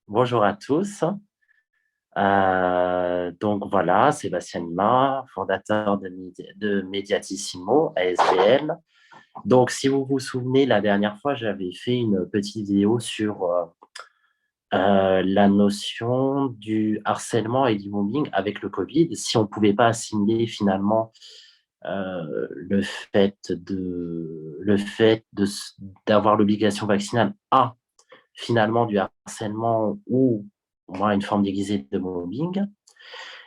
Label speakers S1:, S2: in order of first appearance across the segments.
S1: Bonjour à tous. Donc voilà, Sébastien Lima, fondateur de Mediatissimo, ASBL. Donc si vous vous souvenez, la dernière fois, j'avais fait une petite vidéo sur la notion du harcèlement et du mobbing avec le Covid. Si on ne pouvait pas assimiler finalement d'avoir l'obligation vaccinale à finalement du harcèlement ou au moins une forme déguisée de mobbing.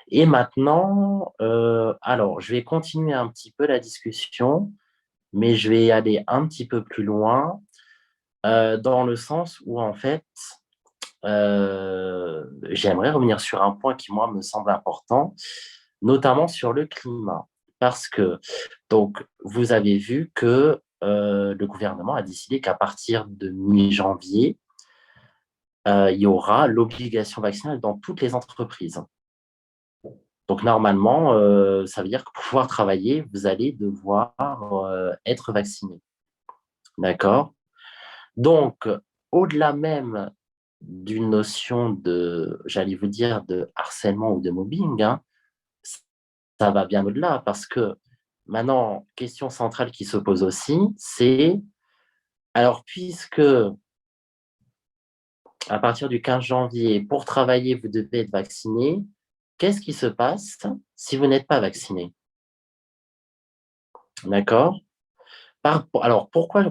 S1: Et maintenant, alors, je vais continuer un petit peu la discussion, mais je vais aller un petit peu plus loin, dans le sens où, en fait, j'aimerais revenir sur un point qui, moi, me semble important, notamment sur le climat. Parce que, donc, vous avez vu que le gouvernement a décidé qu'à partir de mi-janvier, il y aura l'obligation vaccinale dans toutes les entreprises. Donc, normalement, ça veut dire que pour pouvoir travailler, vous allez devoir être vacciné. D'accord? Donc, au-delà même d'une notion de, j'allais vous dire, de harcèlement ou de mobbing, hein, ça va bien au-delà parce que maintenant, question centrale qui se pose aussi, c'est, alors, puisque à partir du 15 janvier, pour travailler, vous devez être vacciné, qu'est-ce qui se passe si vous n'êtes pas vacciné? D'accord? Alors, pourquoi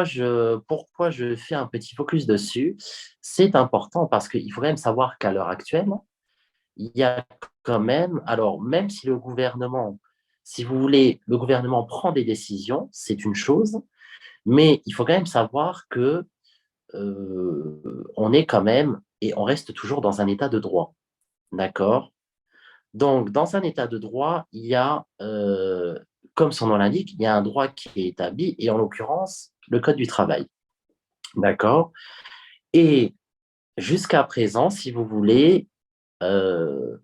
S1: je fais un petit focus dessus? C'est important parce qu'il faut quand même savoir qu'à l'heure actuelle, il y a quand même, alors même si le gouvernement, si vous voulez, le gouvernement prend des décisions, c'est une chose, mais il faut quand même savoir que on est quand même et on reste toujours dans un état de droit. D'accord? Donc, dans un état de droit, il y a, comme son nom l'indique, il y a un droit qui est établi, et en l'occurrence, le Code du travail. D'accord? Et jusqu'à présent, si vous voulez, euh,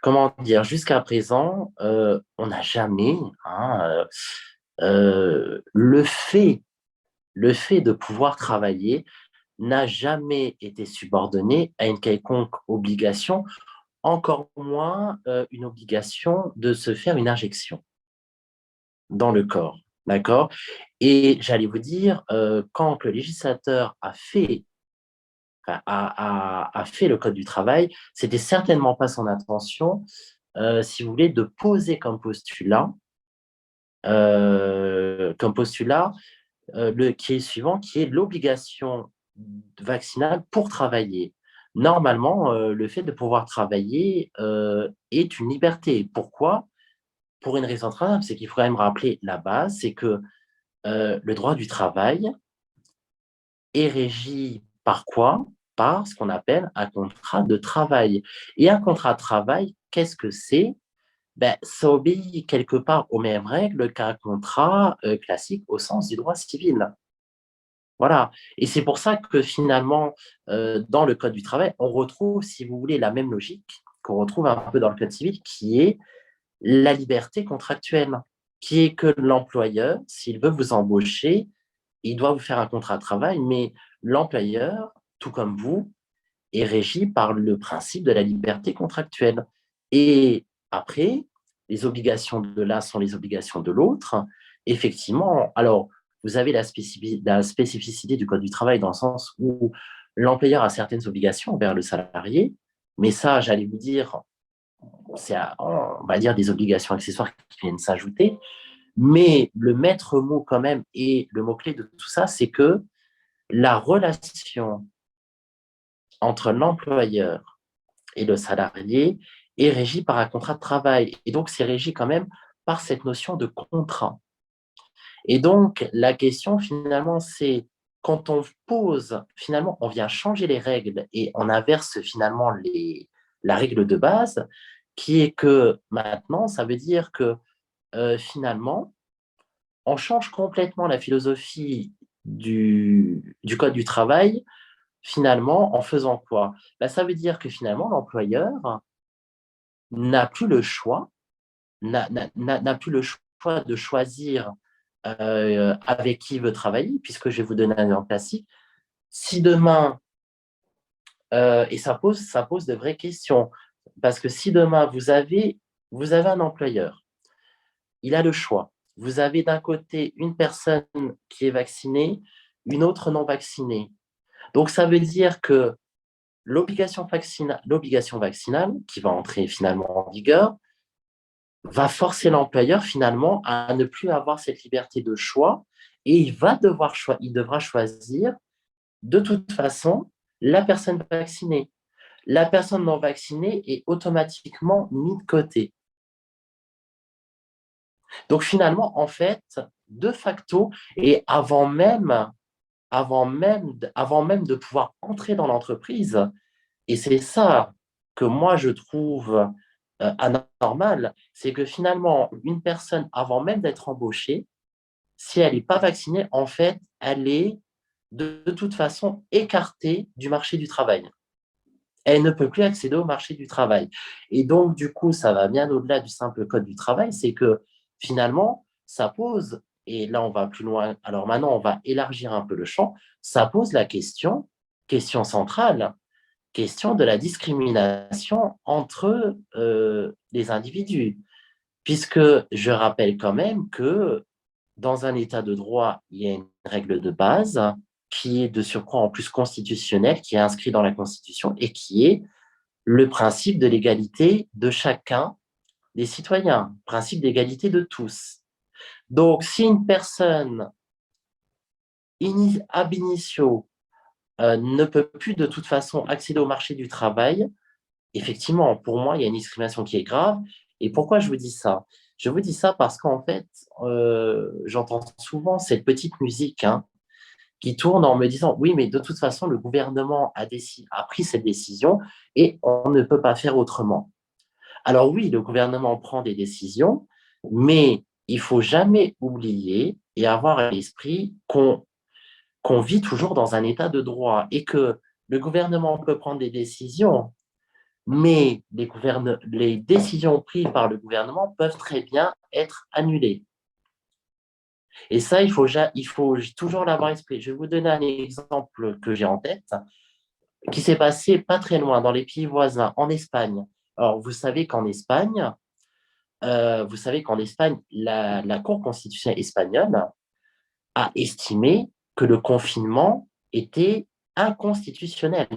S1: comment dire, jusqu'à présent, on n'a jamais, hein, le fait de pouvoir travailler n'a jamais été subordonné à une quelconque obligation, encore moins une obligation de se faire une injection dans le corps. D'accord? Et j'allais vous dire, quand le législateur a fait le Code du travail, c'était certainement pas son intention, si vous voulez, de poser comme postulat qui est suivant, qui est l'obligation vaccinale pour travailler. Normalement, le fait de pouvoir travailler est une liberté. Pourquoi? Pour une raison très simple, c'est qu'il faut quand même rappeler la base, c'est que le droit du travail est régi par quoi? Par ce qu'on appelle un contrat de travail. Et un contrat de travail, qu'est-ce que c'est? Ben, ça obéit quelque part aux mêmes règles qu'un contrat classique au sens du droit civil. Voilà. Et c'est pour ça que finalement, dans le Code du travail, on retrouve, si vous voulez, la même logique qu'on retrouve un peu dans le Code civil, qui est la liberté contractuelle, qui est que l'employeur, s'il veut vous embaucher, il doit vous faire un contrat de travail, mais l'employeur, tout comme vous, est régi par le principe de la liberté contractuelle. Et après, les obligations de l'un sont les obligations de l'autre. Effectivement, alors, vous avez la spécificité du Code du travail dans le sens où l'employeur a certaines obligations envers le salarié, mais ça, j'allais vous dire, on va dire des obligations accessoires qui viennent s'ajouter. Mais le maître mot quand même et le mot-clé de tout ça, c'est que la relation entre l'employeur et le salarié est régie par un contrat de travail. Et donc, c'est régi quand même par cette notion de contrat. Et donc, la question finalement, c'est quand on pose, finalement, on vient changer les règles et on inverse finalement la règle de base, qui est que maintenant, ça veut dire que finalement, on change complètement la philosophie du Code du travail, finalement, en faisant quoi? Ben, ça veut dire que finalement, l'employeur n'a plus le choix, n'a plus le choix de choisir avec qui il veut travailler, puisque je vais vous donner un exemple classique. Si demain, Et ça pose de vraies questions. Parce que si demain, vous avez un employeur, il a le choix. Vous avez d'un côté une personne qui est vaccinée, une autre non vaccinée. Donc, ça veut dire que l'obligation vaccinale, qui va entrer finalement en vigueur, va forcer l'employeur finalement à ne plus avoir cette liberté de choix et il devra choisir de toute façon la personne vaccinée. La personne non vaccinée est automatiquement mise de côté. Donc finalement, en fait, de facto, et avant même de pouvoir entrer dans l'entreprise, et c'est ça que moi je trouve anormal, c'est que finalement, une personne, avant même d'être embauchée, si elle n'est pas vaccinée, en fait, elle est de toute façon écartée du marché du travail. Elle ne peut plus accéder au marché du travail. Et donc, du coup, ça va bien au-delà du simple code du travail, c'est que finalement, ça pose, et là on va plus loin, alors maintenant on va élargir un peu le champ, ça pose la question centrale, question de la discrimination entre les individus. Puisque je rappelle quand même que dans un état de droit, il y a une règle de base qui est de surcroît en plus constitutionnelle, qui est inscrite dans la Constitution et qui est le principe de l'égalité de chacun des citoyens, principe d'égalité de tous. Donc, si une personne ab initio ne peut plus de toute façon accéder au marché du travail, effectivement, pour moi, il y a une discrimination qui est grave. Et pourquoi je vous dis ça? Je vous dis ça parce qu'en fait, j'entends souvent cette petite musique qui tourne en me disant, oui, mais de toute façon, le gouvernement a pris cette décision et on ne peut pas faire autrement. Alors oui, le gouvernement prend des décisions, mais il faut jamais oublier et avoir à l'esprit qu'on vit toujours dans un état de droit et que le gouvernement peut prendre des décisions, mais les décisions prises par le gouvernement peuvent très bien être annulées. Et ça, il faut toujours l'avoir à l'esprit. Je vais vous donner un exemple que j'ai en tête, qui s'est passé pas très loin, dans les pays voisins, en Espagne. Alors, vous savez qu'en Espagne, la Cour constitutionnelle espagnole a estimé que le confinement était inconstitutionnel.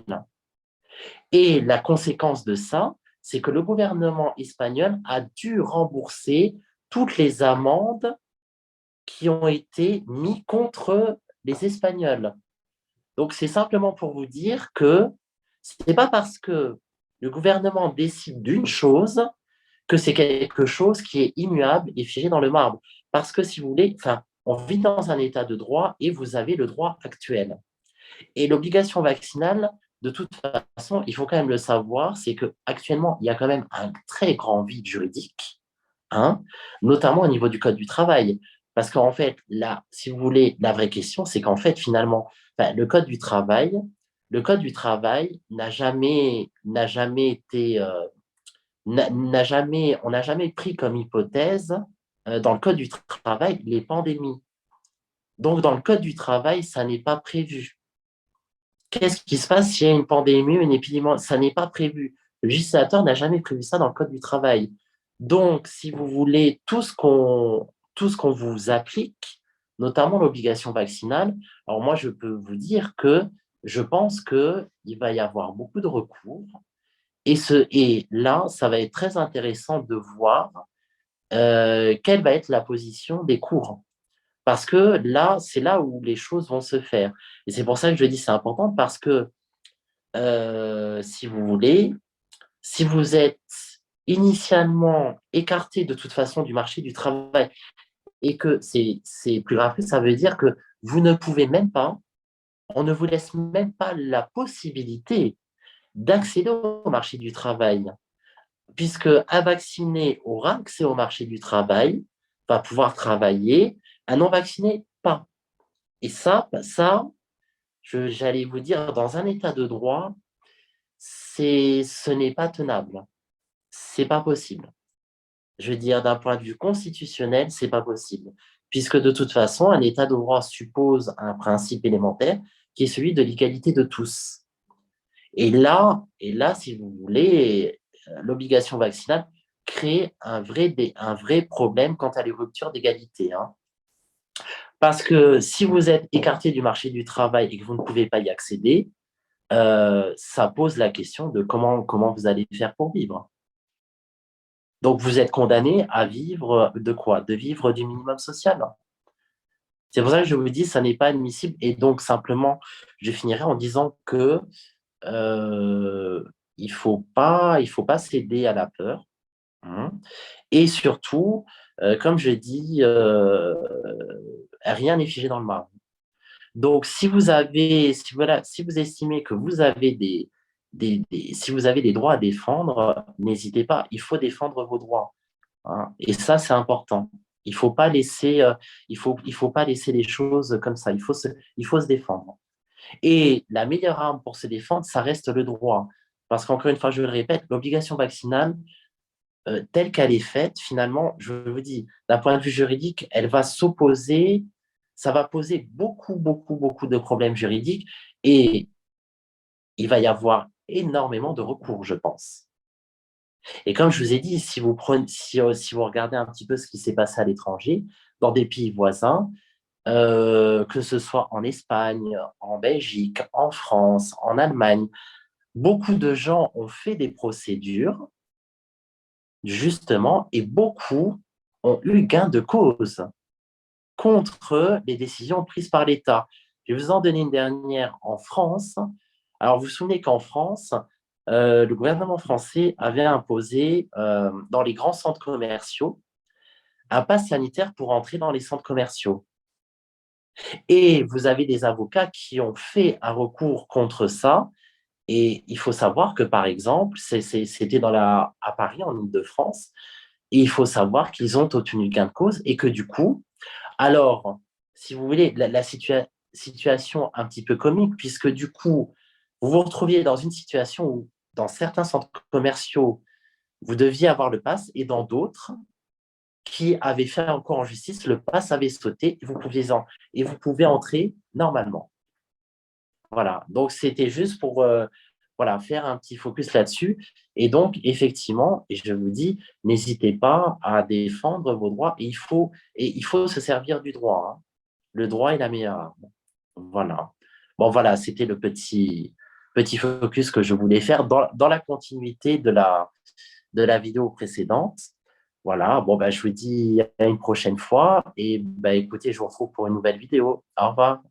S1: Et la conséquence de ça, c'est que le gouvernement espagnol a dû rembourser toutes les amendes qui ont été mises contre les Espagnols. Donc, c'est simplement pour vous dire que ce n'est pas parce que le gouvernement décide d'une chose que c'est quelque chose qui est immuable et figé dans le marbre. Parce que si vous voulez, enfin, on vit dans un état de droit et vous avez le droit actuel. Et l'obligation vaccinale, de toute façon, il faut quand même le savoir, c'est qu'actuellement, il y a quand même un très grand vide juridique, notamment au niveau du Code du travail. Parce qu'en fait, là, si vous voulez, la vraie question, c'est qu'en fait, finalement, enfin, le Code du travail n'a jamais été on n'a jamais pris comme hypothèse dans le Code du travail les pandémies. Donc, dans le Code du travail, ça n'est pas prévu. Qu'est-ce qui se passe s'il y a une pandémie, une épidémie? Ça n'est pas prévu. Le législateur n'a jamais prévu ça dans le Code du travail. Donc, si vous voulez, tout ce qu'on vous applique, notamment l'obligation vaccinale, alors moi, je peux vous dire que je pense qu'il va y avoir beaucoup de recours. Et là, ça va être très intéressant de voir quelle va être la position des cours. Parce que là, c'est là où les choses vont se faire. Et c'est pour ça que je dis c'est important parce que, si vous voulez, si vous êtes initialement écarté de toute façon du marché du travail et que c'est plus grave, ça veut dire que vous ne pouvez même pas, on ne vous laisse même pas la possibilité d'accéder au marché du travail. Puisque un vacciné aura accès au marché du travail, va pouvoir travailler, un non vacciné, pas. Et j'allais vous dire, dans un état de droit, ce n'est pas tenable. C'est pas possible. Je veux dire, d'un point de vue constitutionnel, c'est pas possible. Puisque de toute façon, un état de droit suppose un principe élémentaire qui est celui de l'égalité de tous. Et là, si vous voulez, l'obligation vaccinale crée un vrai problème quant à les ruptures d'égalité, hein. Parce que si vous êtes écarté du marché du travail et que vous ne pouvez pas y accéder, ça pose la question de comment vous allez faire pour vivre. Donc, vous êtes condamné à vivre de quoi? De vivre du minimum social. C'est pour ça que je vous dis, ça n'est pas admissible. Et donc, simplement, je finirai en disant que euh, il faut pas céder à la peur, hein. Et surtout, comme je dis, rien n'est figé dans le marbre. Donc, si vous estimez que vous avez si vous avez des droits à défendre, n'hésitez pas. Il faut défendre vos droits, hein. Et ça, c'est important. Il faut pas laisser, il faut pas laisser les choses comme ça. Il faut se défendre. Et la meilleure arme pour se défendre, ça reste le droit. Parce qu'encore une fois, je le répète, l'obligation vaccinale, telle qu'elle est faite, finalement, je vous dis, d'un point de vue juridique, elle va s'opposer, ça va poser beaucoup de problèmes juridiques et il va y avoir énormément de recours, je pense. Et comme je vous ai dit, si vous regardez un petit peu ce qui s'est passé à l'étranger, dans des pays voisins, que ce soit en Espagne, en Belgique, en France, en Allemagne, beaucoup de gens ont fait des procédures, justement, et beaucoup ont eu gain de cause contre les décisions prises par l'État. Je vais vous en donner une dernière en France. Alors, vous vous souvenez qu'en France, le gouvernement français avait imposé dans les grands centres commerciaux un pass sanitaire pour entrer dans les centres commerciaux. Et vous avez des avocats qui ont fait un recours contre ça. Et il faut savoir que, par exemple, c'était à Paris, en Île-de-France, et il faut savoir qu'ils ont obtenu gain de cause et que du coup, alors, si vous voulez, situation un petit peu comique, puisque du coup, vous vous retrouviez dans une situation où, dans certains centres commerciaux, vous deviez avoir le pass, et dans d'autres, qui avaient fait encore en justice, le pass avait sauté, et vous pouvez entrer normalement. Voilà, donc c'était juste pour voilà, faire un petit focus là-dessus. Et donc, effectivement, et je vous dis, n'hésitez pas à défendre vos droits. Et il faut se servir du droit, hein. Le droit est la meilleure arme. Voilà. Bon, voilà, c'était le petit focus que je voulais faire dans la continuité de la vidéo précédente. Voilà, bon, bah, je vous dis à une prochaine fois. Et bah, écoutez, je vous retrouve pour une nouvelle vidéo. Au revoir.